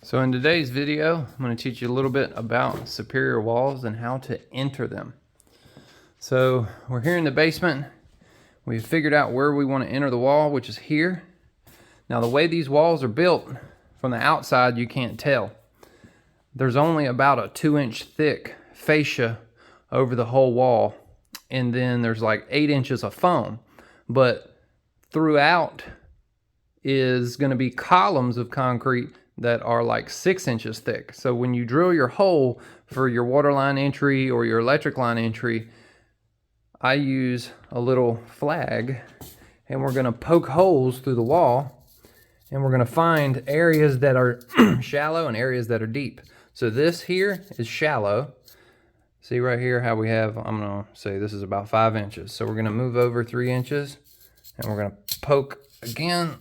So in today's video, I'm going to teach you a little bit about superior walls and how to enter them. So we're here in the basement. We've figured out where we want to enter the wall, which is here. Now the way these walls are built, from the outside you can't tell. There's only about a 2-inch thick fascia over the whole wall, and then there's like 8 inches of foam. But throughout is going to be columns of concrete that are like 6 inches thick. So when you drill your hole for your water line entry or your electric line entry, I use a little flag, and we're going to poke holes through the wall, and we're going to find areas that are shallow and areas that are deep. So this here is shallow. See right here how we have, I'm going to say this is about 5 inches. So we're going to move over 3 inches, and we're going to poke again.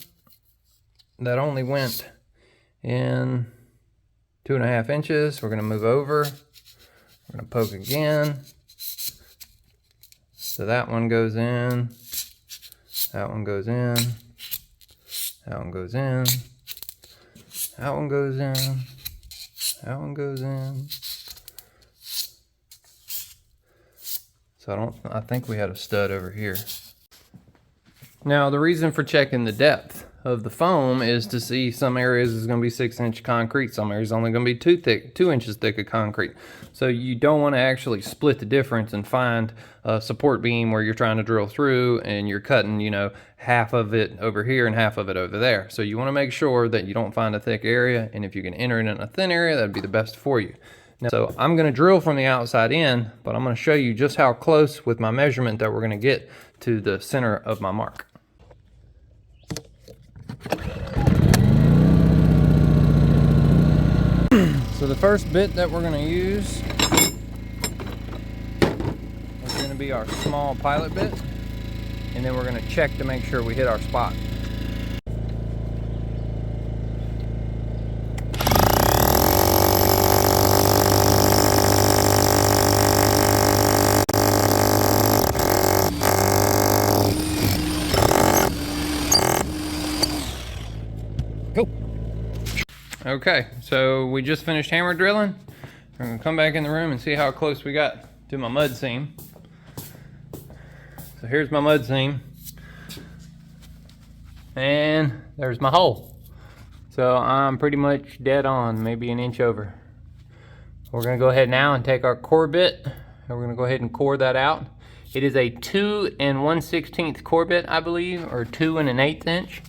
That only went in 2.5 inches. We're going to move over. We're going to poke again. So that one goes in. That one goes in. That one goes in. That one goes in. That one goes in. So I think we had a stud over here. Now the reason for checking the depth of the foam is to see some areas is going to be 6-inch concrete, some areas only going to be 2 inches thick of concrete. So you don't want to actually split the difference and find a support beam where you're trying to drill through and you're cutting, half of it over here and half of it over there. So you want to make sure that you don't find a thick area, and if you can enter it in a thin area, that'd be the best for you. Now, so I'm going to drill from the outside in, but I'm going to show you just how close with my measurement that we're going to get to the center of my mark. So the first bit that we're going to use is going to be our small pilot bit, and then we're going to check to make sure we hit our spot. Go. Okay, so we just finished hammer drilling. We're gonna come back in the room and see how close we got to my mud seam. So here's my mud seam. And there's my hole. So I'm pretty much dead on, maybe an inch over. We're gonna go ahead now and take our core bit, and we're gonna go ahead and core that out. It is a 2 1/16 core bit, I believe, or 2 1/8 inch.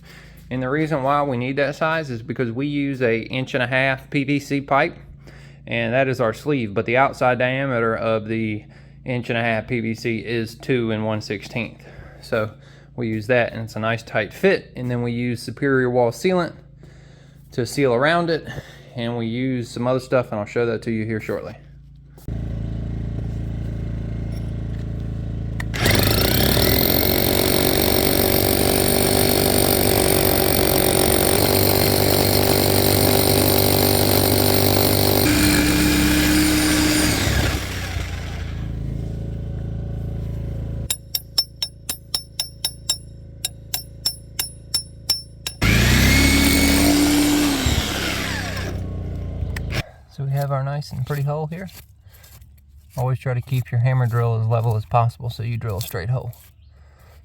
And the reason why we need that size is because we use a 1.5 inch PVC pipe, and that is our sleeve, but the outside diameter of the 1.5 inch PVC is 2 1/16. So we use that, and it's a nice tight fit. And then we use superior wall sealant to seal around it, and we use some other stuff, and I'll show that to you here shortly. So we have our nice and pretty hole here. Always try to keep your hammer drill as level as possible so you drill a straight hole.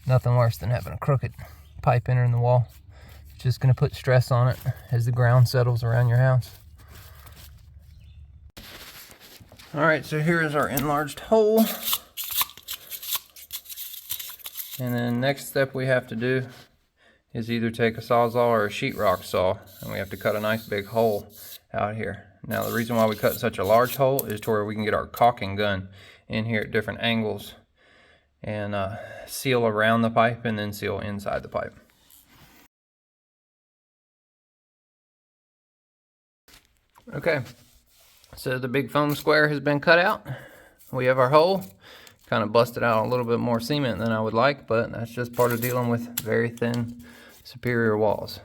Nothing worse than having a crooked pipe entering the wall. It's just going to put stress on it as the ground settles around your house. Alright, so here is our enlarged hole. And then next step we have to do is either take a Sawzall or a sheetrock saw, and we have to cut a nice big hole out here. Now the reason why we cut such a large hole is to where we can get our caulking gun in here at different angles and seal around the pipe and then seal inside the pipe. Okay, so the big foam square has been cut out. We have our hole. Kind of busted out a little bit more cement than I would like, but that's just part of dealing with very thin superior walls.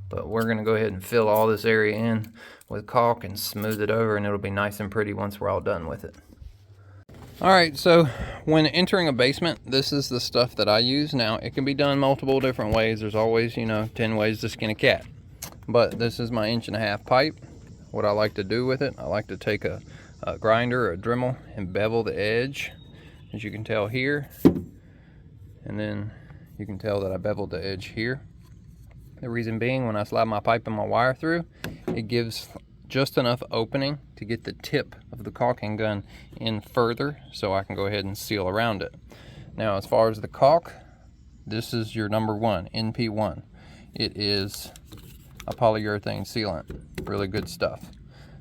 But we're going to go ahead and fill all this area in with caulk and smooth it over, and it'll be nice and pretty once we're all done with it. Alright, so when entering a basement, this is the stuff that I use. Now, it can be done multiple different ways. There's always, 10 ways to skin a cat. But this is my 1.5 inch pipe. what I like to do with it, I like to take a grinder or a Dremel and bevel the edge, as you can tell here. And then you can tell that I beveled the edge here. The reason being, when I slide my pipe and my wire through, it gives just enough opening to get the tip of the caulking gun in further, so I can go ahead and seal around it. Now, as far as the caulk, this is your number one, NP1. It is a polyurethane sealant, really good stuff.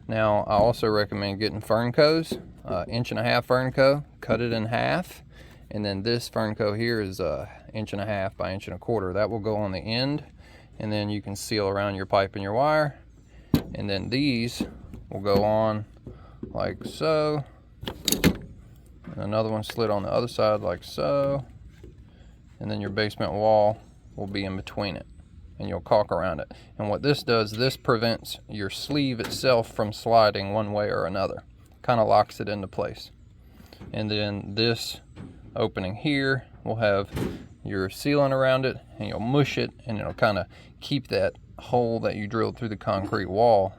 Now, I also recommend getting Fernco's, 1.5 inch Fernco, cut it in half, and then this Fernco here is 1.5 inch by 1.25 inch. That will go on the end, and then you can seal around your pipe and your wire. And then these will go on like so, and another one slid on the other side like so, and then your basement wall will be in between it, and you'll caulk around it. And what this does, this prevents your sleeve itself from sliding one way or another. Kind of locks it into place. And then this opening here will have your sealant around it, and you'll mush it, and it'll kind of keep that hole that you drilled through the concrete wall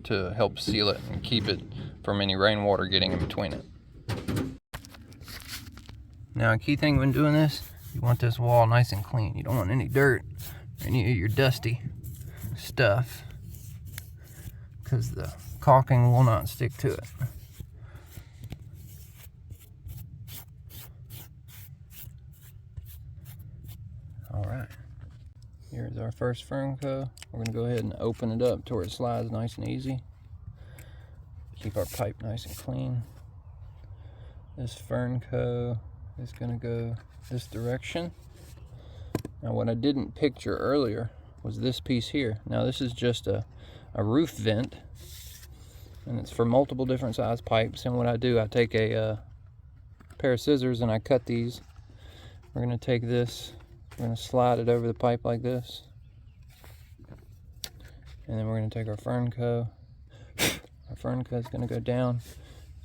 to help seal it and keep it from any rainwater getting in between it. Now, a key thing when doing this, you want this wall nice and clean. You don't want any dirt or any of your dusty stuff, because the caulking will not stick to it. All right, here's our first Fernco. We're gonna go ahead and open it up to where it slides nice and easy. Keep our pipe nice and clean. This Fernco is gonna go this direction. Now, what I didn't picture earlier was this piece here. Now, this is just a roof vent, and it's for multiple different size pipes. And what I do, I take a pair of scissors and I cut these. We're gonna take this, we're gonna slide it over the pipe like this, and then we're gonna take our Fernco. Our Fernco is gonna go down,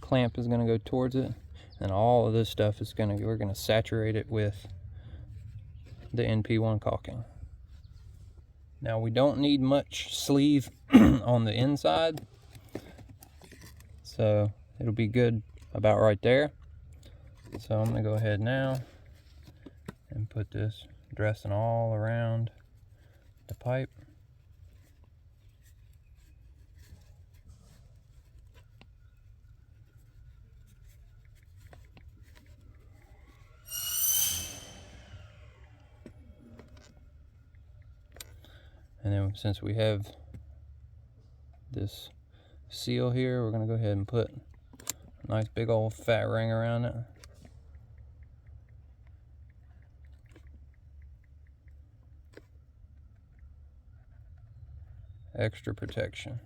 clamp is gonna go towards it, and all of this stuff is we're gonna saturate it with the NP1 caulking. Now, we don't need much sleeve on the inside, so it'll be good about right there. So I'm gonna go ahead now and put this dressing all around the pipe. And then, since we have this seal here, we're gonna go ahead and put a nice big old fat ring around it. Extra protection.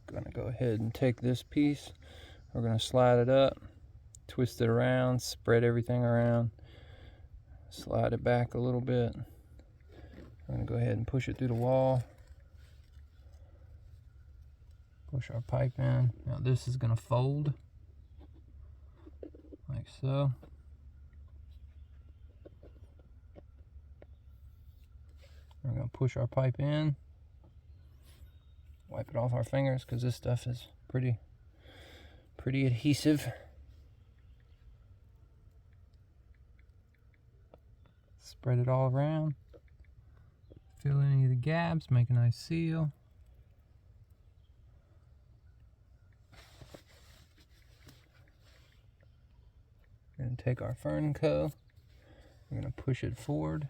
Gonna go ahead and take this piece, we're gonna slide it up, twist it around, spread everything around, slide it back a little bit. We're gonna go ahead and push it through the wall. Push our pipe in. Now, this is gonna fold like so. We're gonna push our pipe in, wipe it off our fingers, because this stuff is pretty adhesive. Spread it all around, fill any of the gaps, make a nice seal. We're gonna take our Fernco, we're gonna push it forward.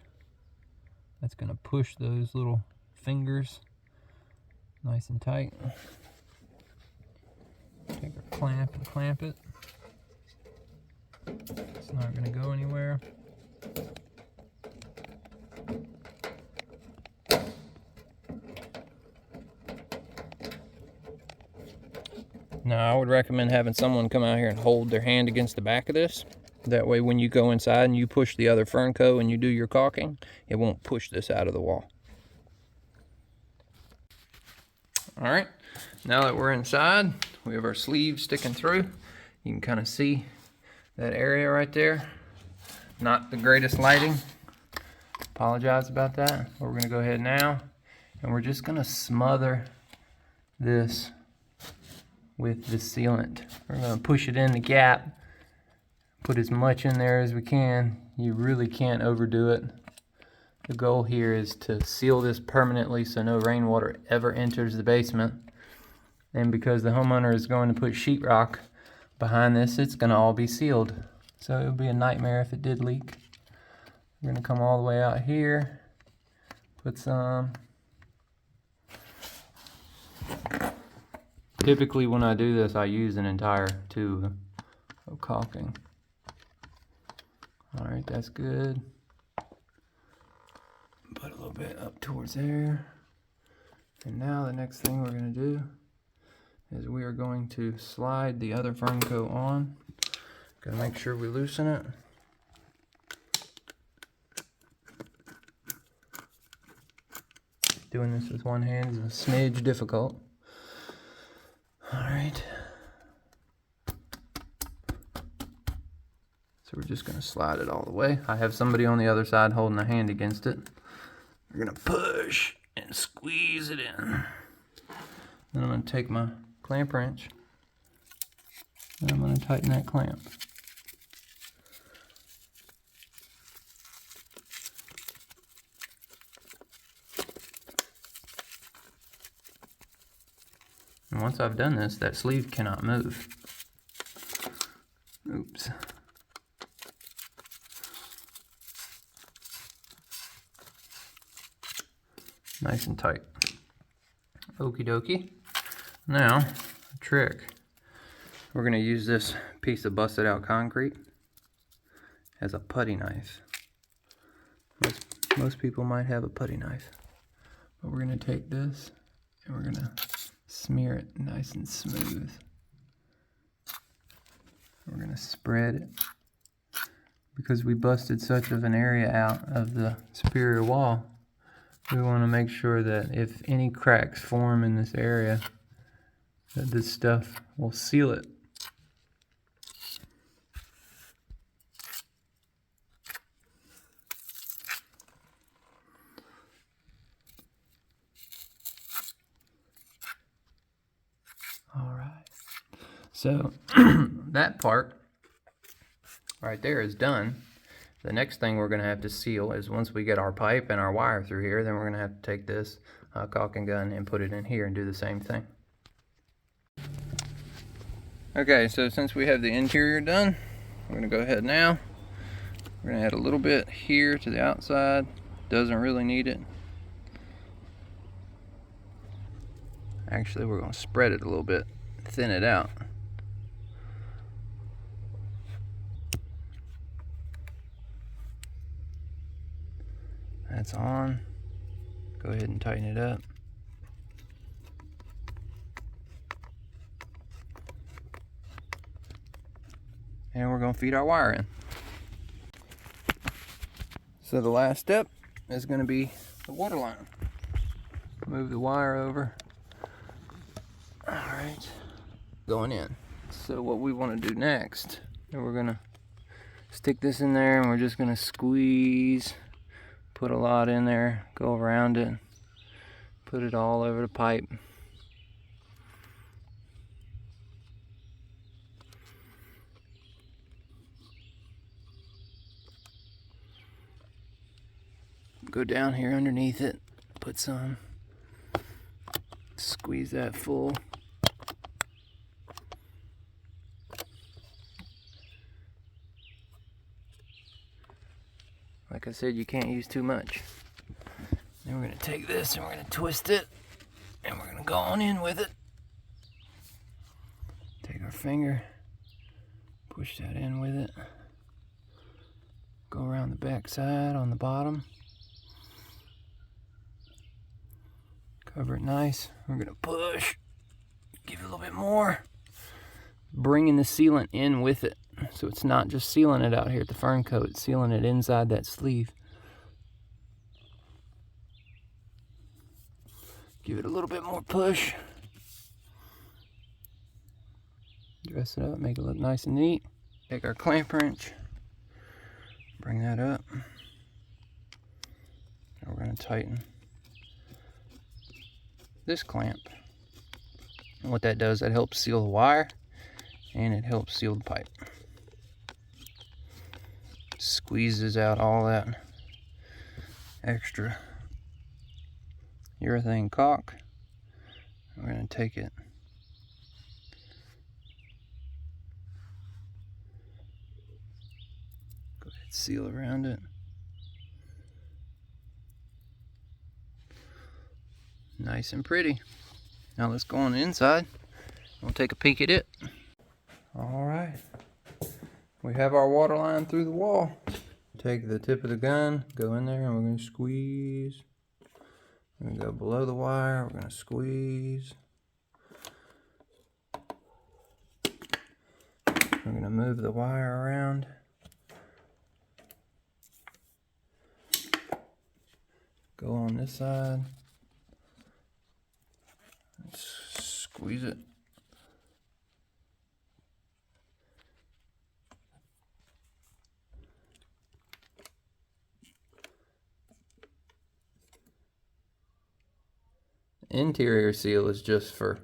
That's gonna push those little fingers nice and tight. Take our clamp and clamp it. It's not gonna go anywhere. Now, I would recommend having someone come out here and hold their hand against the back of this. That way, when you go inside and you push the other Fernco and you do your caulking, it won't push this out of the wall. All right, now that we're inside, we have our sleeve sticking through. You can kind of see that area right there. Not the greatest lighting. Apologize about that. But we're gonna go ahead now And we're just gonna smother this with the sealant. We're gonna push it in the gap, put as much in there as we can. You really can't overdo it. The goal here is to seal this permanently so no rainwater ever enters the basement. And because the homeowner is going to put sheetrock behind this, it's gonna all be sealed. So it would be a nightmare if it did leak. We're gonna come all the way out here, put some. Typically when I do this, I use an entire tube of caulking. All right, that's good. Put a little bit up towards there. And now the next thing we're gonna do is we are going to slide the other firm coat on. Gotta make sure we loosen it. Doing this with one hand is a smidge difficult. All right. So we're just gonna slide it all the way. I have somebody on the other side holding a hand against it. We're gonna push and squeeze it in. Then I'm gonna take my clamp wrench and I'm gonna tighten that clamp. And once I've done this, that sleeve cannot move. Oops. Nice and tight. Okie dokie. Now, a trick. We're gonna use this piece of busted out concrete as a putty knife. Most people might have a putty knife. But we're gonna take this and we're gonna smear it nice and smooth. We're gonna spread it. Because we busted such of an area out of the superior wall, we want to make sure that if any cracks form in this area, that this stuff will seal it. All right. So that part right there is done. The next thing we're going to have to seal is once we get our pipe and our wire through here, then we're going to have to take this caulking gun and put it in here and do the same thing. Okay, so since we have the interior done, we're going to go ahead now. We're going to add a little bit here to the outside. Doesn't really need it. Actually, we're going to spread it a little bit, thin it out. That's on. Go ahead and tighten it up. And we're going to feed our wire in. So the last step is going to be the water line. Move the wire over. All right, going in. So what we want to do next, we're going to stick this in there and we're just going to squeeze. Put a lot in there, go around it, put it all over the pipe. Go down here underneath it, put some, squeeze that full. Like I said, you can't use too much. Then we're going to take this and we're going to twist it and we're going to go on in with it. Take our finger, push that in with it. Go around the back side on the bottom. Cover it nice. We're going to push, give it a little bit more. Bringing the sealant in with it. So it's not just sealing it out here at the fern coat, it's sealing it inside that sleeve. Give it a little bit more push. Dress it up, make it look nice and neat. Take our clamp wrench, bring that up. And we're going to tighten this clamp. And what that does, that helps seal the wire and it helps seal the pipe. Squeezes out all that extra urethane caulk. We're going to take it go ahead, seal around it. Nice and pretty. Now let's go on the inside. We'll take a peek at it. All right, we have our water line through the wall. Take the tip of the gun, go in there, and we're going to squeeze. We're going to go below the wire, we're going to squeeze. We're going to move the wire around. Go on this side. Squeeze it. Interior seal is just for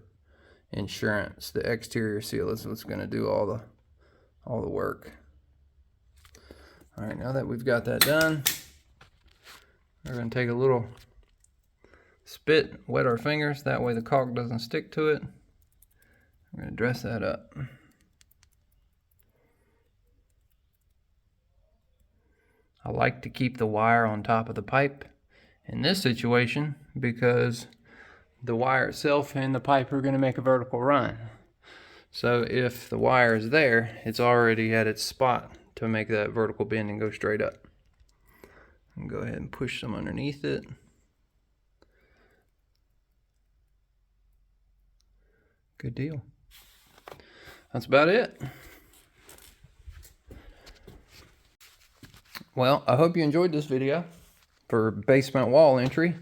insurance. The exterior seal is what's going to do all the work. All right, now that we've got that done, we're going to take a little spit, wet our fingers, that way the caulk doesn't stick to it. We're going to dress that up. I like to keep the wire on top of the pipe in this situation because the wire itself and the pipe are going to make a vertical run. So if the wire is there, it's already at its spot to make that vertical bend and go straight up. And go ahead and push some underneath it. Good deal. That's about it. Well, I hope you enjoyed this video for basement wall entry.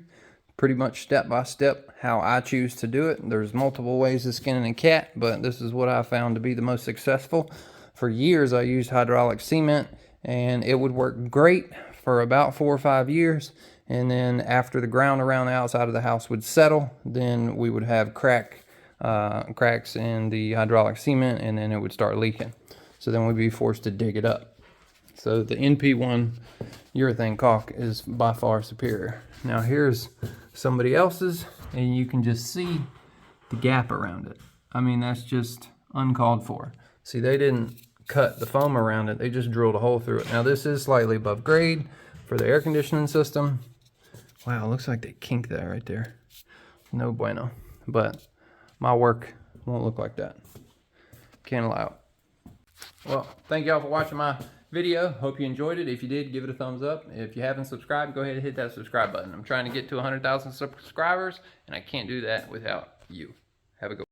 Pretty much step by step how I choose to do it. There's multiple ways of skinning a cat, but this is what I found to be the most successful. For years I used hydraulic cement and it would work great for about 4 or 5 years, and then after the ground around the outside of the house would settle, then we would have cracks in the hydraulic cement, and then it would start leaking. So then we'd be forced to dig it up. So the NP1 urethane caulk is by far superior. Now here's somebody else's, and you can just see the gap around it. I mean, that's just uncalled for. See, they didn't cut the foam around it, they just drilled a hole through it. Now this is slightly above grade for the air conditioning system. Wow, it looks like they kinked that right there. No bueno. But my work won't look like that. Can't allow it. Well, thank y'all for watching my video. Hope you enjoyed it. If you did, give it a thumbs up. If you haven't subscribed, go ahead and hit that subscribe button. I'm trying to get to 100,000 subscribers, and I can't do that without you. Have a good one.